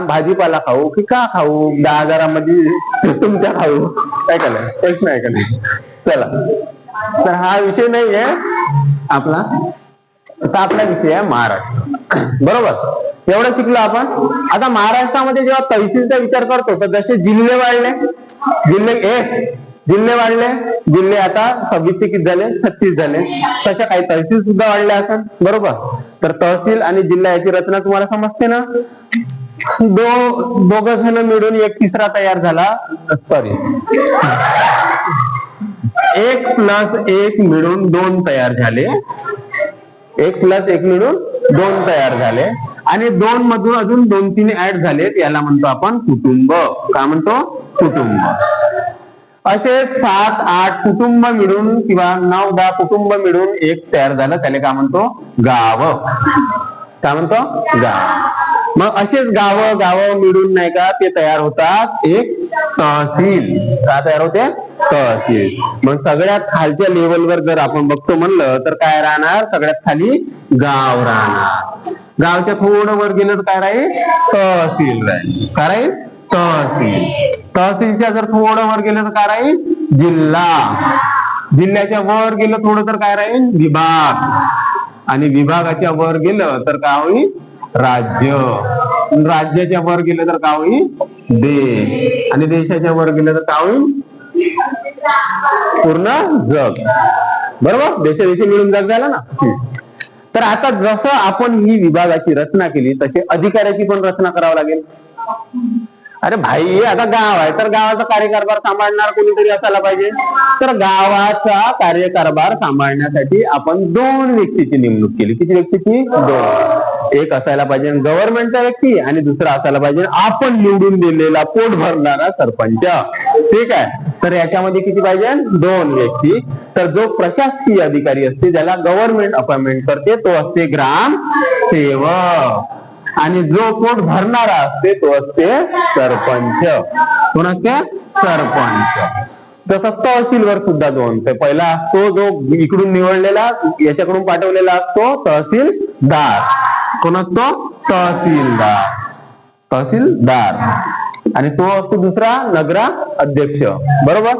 भाजीपाला खाऊ की का खाऊ? 10 हजारामध्ये तुमच्या खाऊ. काय केलं? प्रश्न आहे का नाही? चला, तर हा विषय नाही आहे आपला. आता आपला विषय आहे महाराष्ट्र. बरोबर. एवढं शिकलो आपण. आता महाराष्ट्रामध्ये जेव्हा तहसीलचा विचार करतो तर जसे जिल्हे वाढले, जिल्हे वाढले, जिल्हे आता 26 ते किती झाले? 36 झाले. तशा काही तहसील सुद्धा वाढल्या असतात. बरोबर. तर तहसील आणि जिल्हा याची रचना तुम्हाला समजते ना? दोघ जण मिळून एक तिसरा तयार झाला. सॉरी, 1+1 मिळून 2 तयार झाले. 1+1 मिळून 2 तयार झाले आणि 2 मधून अजून 2-3 ऍड झालेत. याला म्हणतो आपण कुटुंब. काय म्हणतो? कुटुंब. असे 7-8 कुटुंब मिळून किंवा 9-10 कुटुंब मिळून एक तयार झालं, त्याला काय म्हणतो? गाव. काय म्हणतो? गाव. मग असेच गाव मिळून नाही का ते तयार होतात एक तहसील. काय तयार होते? तहसील. मग सगळ्यात खालच्या लेवलवर जर आपण बघतो म्हणलं तर काय राहणार? सगळ्यात खाली गाव राहणार. गावच्या थोडं वर गेलं तर काय राहील? तहसील राहील. काय राहील? तहसील. तहसीलच्या जर थोडं वर गेलं तर काय राहील? जिल्हा. जिल्ह्याच्या वर गेलं थोडं तर काय राहील? विभाग. आणि विभागाच्या वर गेलं तर काय होईल? राज्य. राज्याच्या वर गेलं तर काय होईल? देश. आणि देशाच्या वर गेलं तर काय होईल? पूर्ण जग. बरोबर. देशादेशी मिळून जग झालं ना. तर आता जसं आपण ही विभागाची रचना केली तसे अधिकाऱ्याची पण रचना करावं लागेल. अरे भाई, आता गाव आहे तर गावाचा कार्यकारभार सांभाळणार कोणीतरी असायला पाहिजे. तर गावाचा कार्यकारभार सांभाळण्यासाठी आपण 2 व्यक्तीची नेमणूक केली. किती व्यक्तीची? 2. एक असायला पाहिजे गव्हर्नमेंटचा व्यक्ती आणि दुसरा असायला पाहिजे आपण निवडून दिलेला पोट भरणारा सरपंच. ठीक आहे. तर याच्यामध्ये किती पाहिजे? 2 व्यक्ती. तर जो प्रशासकीय अधिकारी असते ज्याला गव्हर्नमेंट अपॉइंटमेंट करते तो असते ग्रामसेवक आणि जो पोट भरणारा असते तो असते सरपंच. कोण असते? सरपंच. तसं तहसीलवर सुद्धा 2. ते पहिला असतो जो इकडून निवडलेला, याच्याकडून पाठवलेला असतो तहसीलदार. कोण असतो? तहसीलदार. तहसीलदार. आणि तो असतो दुसरा नगरा अध्यक्ष. बरोबर.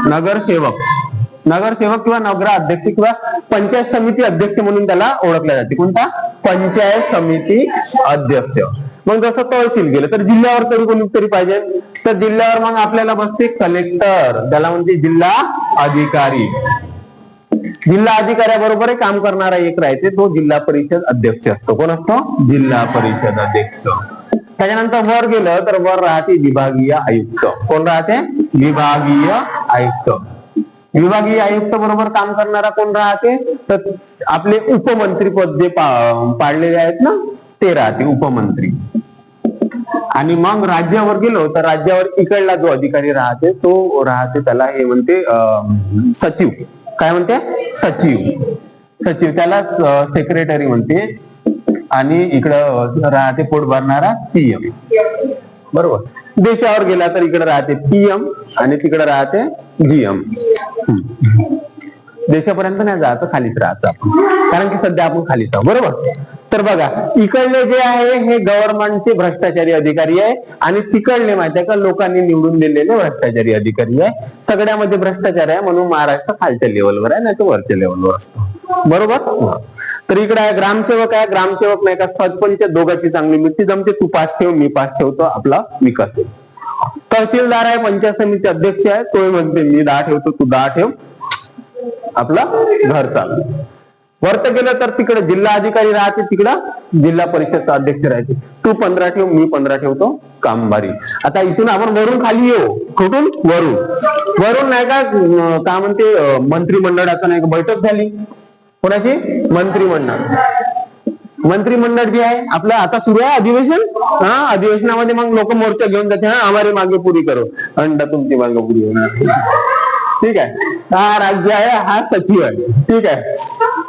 नगरसेवक किंवा नगरा अध्यक्ष किंवा पंचायत समिती अध्यक्ष म्हणून त्याला ओळखले जाते. कोणता? पंचायत समिती अध्यक्ष. मग जसं तहसील गेलं तर जिल्ह्यावर तरी कोणीतरी पाहिजे. तर जिल्ह्यावर मग आपल्याला बसते कलेक्टर, त्याला म्हणजे जिल्हा अधिकारी. जिल्हा अधिकाऱ्याबरोबर काम करणारा एक राहते, तो जिल्हा परिषद अध्यक्ष असतो. कोण असतो? जिल्हा परिषद अध्यक्ष. त्याच्यानंतर वर गेलं तर वर राहते विभागीय आयुक्त. कोण राहते? विभागीय आयुक्त. विभागीय आयुक्त बरोबर काम करणारा कोण राहते? तर आपले उपमंत्री पद जे पाडलेले आहेत ना, ते राहते उपमंत्री. आणि मग राज्यावर गेलो तर राज्यावर इकडला जो अधिकारी राहते तो राहते, त्याला हे म्हणते सचिव. काय म्हणते? सचिव. त्याला सेक्रेटरी म्हणते. आणि इकडं राहते पोट भरणारा सीएम. बरोबर. देशावर गेला तर इकडे राहते पीएम आणि तिकडे राहते जीएम. देशापर्यंत नाही जायचं, खालीच राहायचं आपण, कारण की सध्या आपण खालीच आहोत. बरोबर. तर बघा, इकडले जे आहे हे गव्हर्नमेंटचे भ्रष्टाचारी अधिकारी आहे आणि तिकडले माहिती आहे का लोकांनी निवडून दिलेले भ्रष्टाचारी अधिकारी आहे. सगळ्यामध्ये भ्रष्टाचार आहे म्हणून महाराष्ट्र खालच्या लेवलवर आहे, नाही तर वरच्या लेवलवर असतो. बरोबर. तर इकडे आहे ग्रामसेवक आहे. ग्रामसेवक नाही का सरपंच दोघांची चांगली मिळती जमते. तू पास ठेव, मी पास ठेवतो, आपला विकास होईल. तहसीलदार आहे, पंचायत समिती अध्यक्ष आहे. तो म्हणते मी 10 ठेवतो, तू 10 ठेव, आपला घर चालू. वरत गेलं तर तिकडे जिल्हा अधिकारी राहते, तिकडं जिल्हा परिषदचा अध्यक्ष राहते. तू 15 ठेव, मी 15 ठेवतो, कामभारी. आता इथून आपण वरून खाली येऊ. कुठून? वरून नाही का काय म्हणते मंत्रिमंडळाचं नाही का बैठक झाली. कोणाची? मंत्रिमंडळ जे आहे आपलं आता सुरू आहे अधिवेशन. अधिवेशनामध्ये मग लोक मोर्चा घेऊन जाते, हमारी मागे पुरी करो. अंडा तुमची मागे पुरी होणार. ठीक आहे. हा राज्य आहे, हा सचिव आहे. ठीक आहे.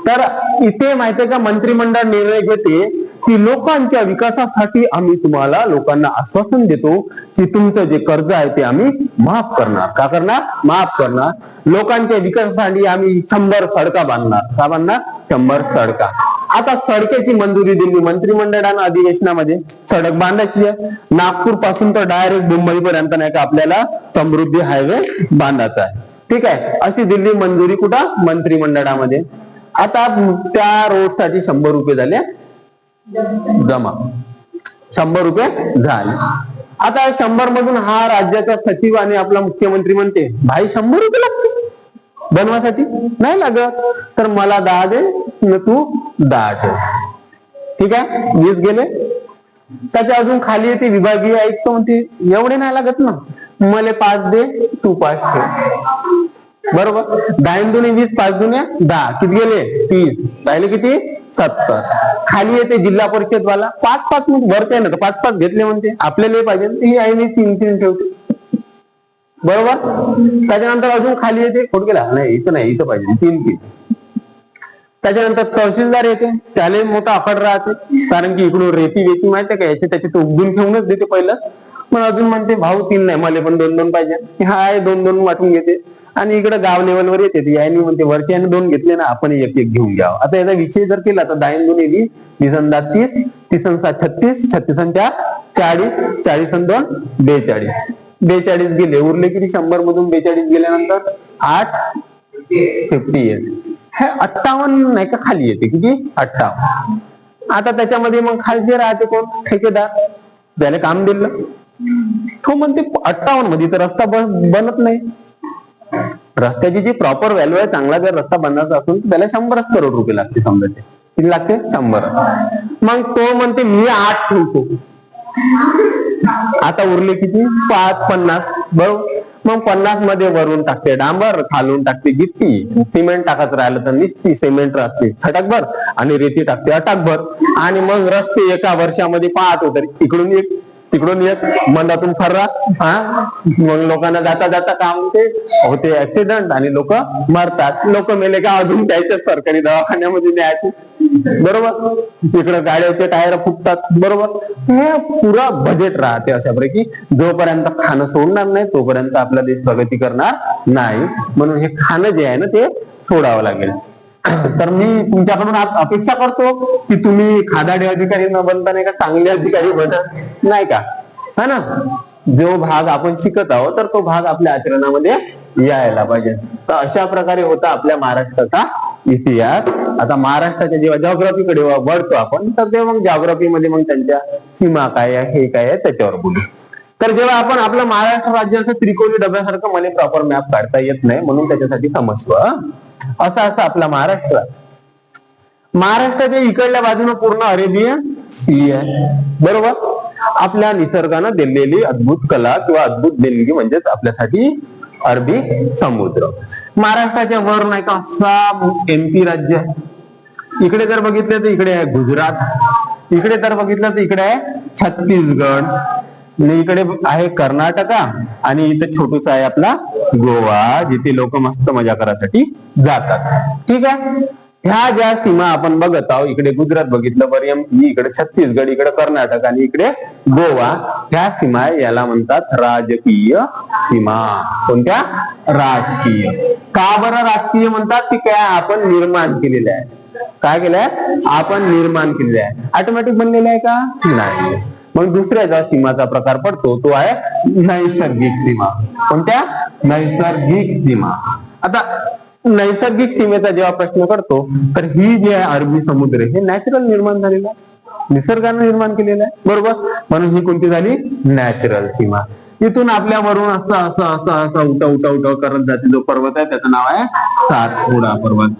तर इथे माहितीये का मंत्रिमंडळ निर्णय घेते की लोकांच्या विकासासाठी आम्ही तुम्हाला लोकांना आश्वासन देतो की तुमचं जे कर्ज आहे ते आम्ही माफ करणार. का करणार? माफ करणार. लोकांच्या विकासासाठी आम्ही 100 सडका बांधणार. का बांधणार? 100 सडका. आता सडकेची मंजुरी दिली मंत्रिमंडळानं अधिवेशनामध्ये. सडक बांधायची आहे. नागपूर पासून तर डायरेक्ट मुंबई पर्यंत नाही का आपल्याला समृद्धी हायवे बांधायचा आहे. ठीक आहे. अशी दिल्ली मंजुरी कुठं? मंत्रिमंडळामध्ये. आता त्या रोड साठी 100 रुपये झाले जमा. 100 रुपये झाले. आता 100 मधून हा राज्याचा सचिव आणि आपला मुख्यमंत्री म्हणते भाई 100 रुपये लागते बनवासाठी. नाही लागत. तर मला 10 दे, तू 10 ठेव. ठीक आहे. 20 गेले. त्याच्या अजून खाली येते विभागीय आयुक्त म्हणते एवढे नाही लागत ना, मला 5 दे, तू 5 ठेव. बरोबर. 10 दुने 20, 5 दुने 10. किती गेले? 30. राहिले किती? 70. खाली येते जिल्हा परिषद वाला 5-5 वरते ना, तर 5-5 घेतले म्हणते आपल्याला पाहिजे, ही आहे 3-3 ठेवते. बरोबर. त्याच्यानंतर अजून खाली येते कुठे गेला? नाही, इथं नाही, इथं पाहिजे 3-3. त्याच्यानंतर तहसीलदार येते, त्याला मोठा आखड राहते, कारण की इकडून रेती माहितीये का याचे त्याचे तो उगदून ठेवूनच देते पहिलं. पण अजून म्हणते भाऊ 3 नाही, मला पण 2-2 पाहिजे. हा आहे 2-2 वाटून घेते. आणि इकडे गाव लेवलवर येते याने म्हणते वरच्या 2 घेतले ना, आपण 1-1 घेऊन घ्यावं. आता याचा विषय जर केला तर 10 दुने 20, 20 30, 30 36, 36 40, 40 2 42. 42 गेले. उरले किती? 100 मधून 42 गेल्यानंतर 8 58. हे 58 नाही का खाली येते. किती? 58. आता त्याच्यामध्ये मग खालचे राहते कोण? ठेकेदार. त्याने काम दिलं, तो म्हणते 58 मध्ये तर रस्ता बनत नाही. रस्त्याची जी प्रॉपर व्हॅल्यू आहे, चांगला जर रस्ता बनवायचा असेल तर त्याला 100 करोड रुपये लागते. समजायचे किती लागते? 100. मग तो म्हणते मी 8 ठेवतो. आता उरले किती? 5 50. बरोबर. मग 50 मध्ये वरून टाकते डांबर, खालून टाकते गिट्टी, सिमेंट टाकायचं राहिलं तर निस्ती सिमेंट टाकते छटाकभर आणि रेती टाकते अटाकभर. आणि मग रस्ते एका वर्षामध्ये 5 होते. इकडून एक तिकडून एक, मंदातून फर्रा. मग लोकांना जाता जाता काम होते ऍक्सिडेंट आणि लोक मरतात. लोक मेले का अजून त्याच्या सरकारी दवाखान्यामध्ये न्यायचे. बरोबर. इकडे गाड्याचे टायर फुटतात. बरोबर. हे पुरा बजेट राहते अशापैकी. जोपर्यंत खाणं सोडणार नाही तोपर्यंत आपला देश प्रगती करणार नाही. म्हणून हे खाणं जे आहे ना ते सोडावं लागेल. तर मी तुमच्याकडून आज अपेक्षा करतो की तुम्ही खादाडे अधिकारी न बनता नाही का चांगले अधिकारी बना, नाही का, है ना. जो भाग आपण शिकत आहोत तर तो भाग आपल्या आचरणामध्ये यायला पाहिजे. तर अशा प्रकारे होता आपल्या महाराष्ट्राचा इतिहास. आता महाराष्ट्राच्या जेव्हा जॉग्राफीकडे वळतो आपण, तर तेव्हा मग जॉग्राफीमध्ये मग त्यांच्या सीमा काय आहे, हे काय आहे, त्याच्यावर बोलू. तर जेव्हा आपण आपलं महाराष्ट्र राज्याचं त्रिकोणी डब्यासारखं मला प्रॉपर मॅप काढता येत नाही, म्हणून त्याच्यासाठी समजतो. असा आपला महाराष्ट्र. महाराष्ट्राच्या इकडल्या बाजूने पूर्ण अरेबियन सी आहे, बरोबर. आपल्या निसर्गानं दिलेली अद्भुत कला किंवा अद्भुत देणगी म्हणजेच आपल्यासाठी अरबी समुद्र. महाराष्ट्राच्या वर नाही का असा MP राज्य आहे. इकडे जर बघितलं तर इकडे आहे गुजरात, इकडे जर बघितलं तर इकडे आहे छत्तीसगड, आणि इकडे आहे कर्नाटका, आणि इथं छोटूस आहे आपला गोवा, जिथे लोक मस्त मजा करायसाठी जातात. ठीक आहे. ह्या ज्या सीमा आपण बघत आहोत, इकडे गुजरात बघितलं बरं, इकडे छत्तीसगड, इकडे कर्नाटक आणि इकडे गोवा, ह्या सीमा याला म्हणतात राजकीय सीमा. कोणत्या? राजकीय. का बरं राजकीय म्हणतात? की काय आपण निर्माण केलेलं आहे. काय केलंय? आपण निर्माण केलेलं आहे. ऑटोमॅटिक बनलेलं आहे का? नाही. मग दुसऱ्या ज्या सीमाचा प्रकार पडतो तो आहे नैसर्गिक सीमा. कोणत्या? नैसर्गिक सीमा. आता नैसर्गिक सीमेचा जेव्हा प्रश्न करतो, तर ही जी आहे अरबी समुद्र, हे नॅचरल निर्माण झालेलं आहे, निसर्गाने निर्माण केलेलं आहे, बरोबर. म्हणून ही कोणती झाली? नॅचरल सीमा. इथून आपल्यावरून असं असं असं असं उठा करत जाते जो पर्वत आहे, त्याचं नाव आहे सातपुडा पर्वत.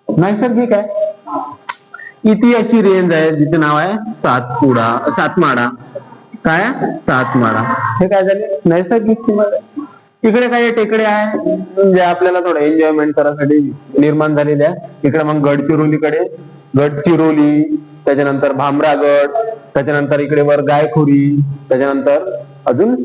नैसर्गिक आहे. इथे अशी रेंज आहे जिचे नाव आहे सातमाडा. काय? सातमाडा. हे काय झाले? नैसर्गिक सीमा. इकडे काही टेकडे आहे जे आपल्याला थोडं एन्जॉयमेंट करायसाठी निर्माण झालेले आहे. इकडे मग गडचिरोली, त्याच्यानंतर भामरागड, त्याच्यानंतर इकडे वर गायखोरी, त्याच्यानंतर अजून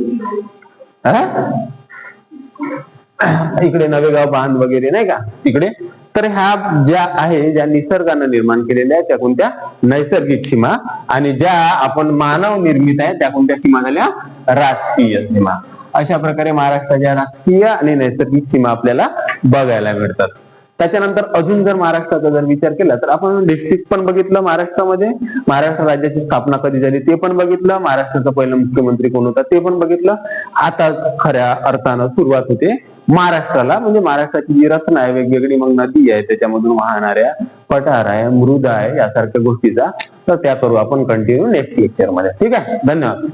इकडे नवेगाव बांध वगैरे, नाही का इकडे. तर ह्या ज्या आहे, ज्या निसर्गानं निर्माण केलेल्या आहेत त्या कोणत्या? नैसर्गिक सीमा. आणि ज्या आपण मानव निर्मित आहे त्या कोणत्या सीमा झाल्या? राजकीय सीमा. अशा प्रकारे महाराष्ट्राच्या राजकीय आणि नैसर्गिक सीमा आपल्याला बघायला मिळतात. त्याच्यानंतर अजून जर महाराष्ट्राचा जर विचार केला तर आपण डिस्ट्रिक्ट पण बघितलं महाराष्ट्रामध्ये, महाराष्ट्र राज्याची स्थापना कधी झाली ते पण बघितलं, महाराष्ट्राचा पहिला मुख्यमंत्री कोण होता ते पण बघितलं. आता खऱ्या अर्थानं सुरुवात होते महाराष्ट्राला, म्हणजे महाराष्ट्राची जी रचना आहे वेगवेगळी, मग नदी आहे, त्याच्यामधून वाहणाऱ्या पठार आहे, मृदा आहे, यासारख्या गोष्टीचा. तर त्या करू आपण कंटिन्यू नेक्स्ट लेक्चर मध्ये. ठीक आहे. धन्यवाद.